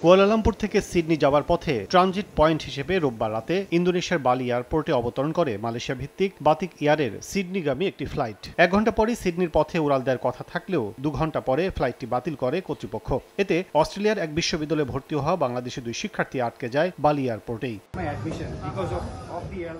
Kuala Lumpur থেকে Sydney যাওয়ার পথে ট্রানজিট পয়েন্ট হিসেবে রোববার রাতে ইন্দোনেশিয়ার বালি এয়ারপোর্টে অবতরণ করে মালয়েশিয়া ভিত্তিক বাতিক এয়ারের সিডনিগামী একটি ফ্লাইট। 1 ঘন্টা পরে সিডনির পথে উড়াল দেওয়ার কথা থাকলেও 2 ঘন্টা পরে ফ্লাইটটি বাতিল করে কর্তৃপক্ষ। এতে অস্ট্রেলিয়ার এক বিশ্ববিদ্যালয়ে ভর্তি হওয়া বাংলাদেশি 2 শিক্ষার্থী আটকে যায় বালি এয়ারপোর্টেই।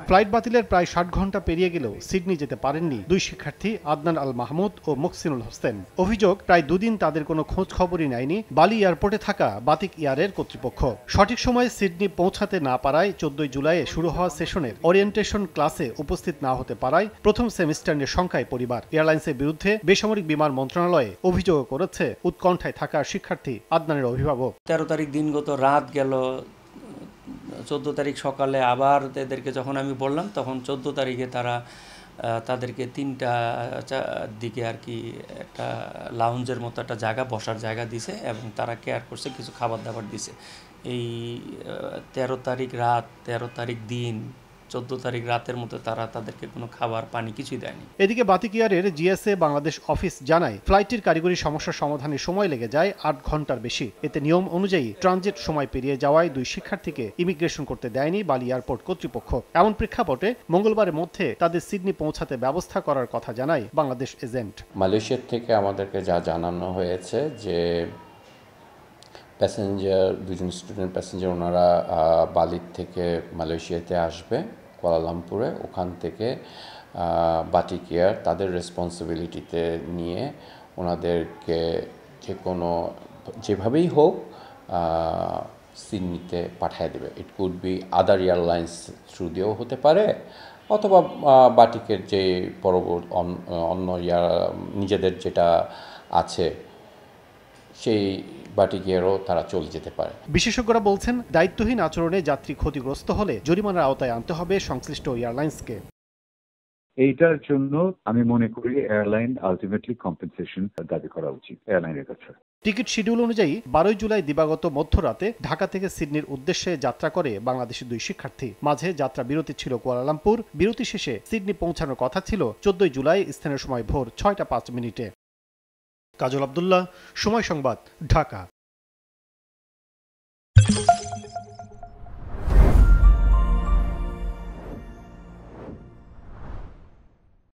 ফ্লাইট বাতিলের প্রায় 60 ঘন্টা পেরিয়ে গেলেও সিডনি যেতে পারেননি 2 শিক্ষার্থী আদনান আল মাহমুদ ও মুহসিনুল হোসেন। অভিযোগ, প্রায় 2 দিন তাদের কোনো খোঁজ খবরই নেয়নি বালি এয়ারপোর্টে থাকা বাতিক এয়ারের কর্তৃপক্ষ। সঠিক সময়ে সিডনি পৌঁছাতে না পারায় 14 জুলাই শুরু হওয়া সেশনের ওরিয়েন্টেশন ক্লাসে উপস্থিত না হতে পারায় প্রথম সেমিস্টারের সংখ্যায় পরিবার। এয়ারলাইন্সের বিরুদ্ধে বেসামরিক বিমান মন্ত্রণালয়ে অভিযোগ করেছে উৎকণ্ঠায় থাকা শিক্ষার্থী আদনানের অভিভাবক। 13 তারিখ দিনগত রাত গেল, 14 তারিখ সকালে আবার এদেরকে যখন আমি বললাম তখন 14 তারিখে তাদেরকে 3টা দিকে আর কি একটা লাউঞ্জের মতো একটা জায়গা, বসার জায়গা দিছে এবং তারা কেয়ার করছে, কিছু খাবার দাবার দিছে। এই 13 তারিখ রাত, 13 তারিখ দিন, 14 তারিখ রাতের মতো তাদেরকে কোনো খাবার পানি কিছুই দেয়নি। এদিকে বাতিক এয়ারের জিএসএ বাংলাদেশ অফিস জানায় ফ্লাইটটির কারিগরি সমস্যার সমাধানে সময় লেগে যায় 8 ঘন্টার বেশি। এতে নিয়ম অনুযায়ী ট্রানজিট সময় পেরিয়ে যাওয়ায় 2 শিক্ষার্থীকে ইমিগ্রেশন করতে দেয়নি বালি এয়ারপোর্ট কর্তৃপক্ষ। এমন প্রেক্ষাপটে মঙ্গলবারের মধ্যে তাদের সিডনি পৌঁছাতে ব্যবস্থা করার কথা জানায় বাংলাদেশ এজেন্ট। মালয়েশিয়া থেকে আমাদেরকে যা জানানো হয়েছে যে প্যাসেঞ্জার, 2জন স্টুডেন্ট প্যাসেঞ্জার, ওনারা বালির থেকে মালয়েশিয়াতে আসবে কুয়ালালামপুরে, ওখান থেকে বাতিক এয়ার তাদের রেসপন্সিবিলিটিতে নিয়ে ওনাদেরকে যেভাবেই হোক সিডনিতে পাঠিয়ে দেবে। It could be other airlines through দিয়েও হতে পারে, অথবা বাতিকের যে অন্য নিজেদের যেটা আছে সেই বাটিকেরও তারা চলে যেতে পারে। বিশেষজ্ঞরা বলছেন, দায়িত্বহীন আচরণে যাত্রী ক্ষতিগ্রস্ত হলে জরিমানার আওতায় আনতে হবে সংশ্লিষ্ট এয়ারলাইন্সকে। এইটার জন্য আমি মনে করি এয়ারলাইন আলটিমেটলি কম্পেনসেশন দাবি করা উচিত এয়ারলাইনের কাছে। টিকিট শিডিউল অনুযায়ী 12 জুলাই দিবাগত মধ্যরাতে ঢাকা থেকে সিডনির উদ্দেশ্যে যাত্রা করে বাংলাদেশি 2 শিক্ষার্থী। মাঝে যাত্রা বিরতি ছিল কুয়ালালামপুর। বিরতি শেষে সিডনি পৌঁছানোর কথা ছিল 14 জুলাই স্থানীয় সময় ভোর 6টা 5 মিনিটে। কাজল আব্দুল্লাহ, সময় সংবাদ, ঢাকা।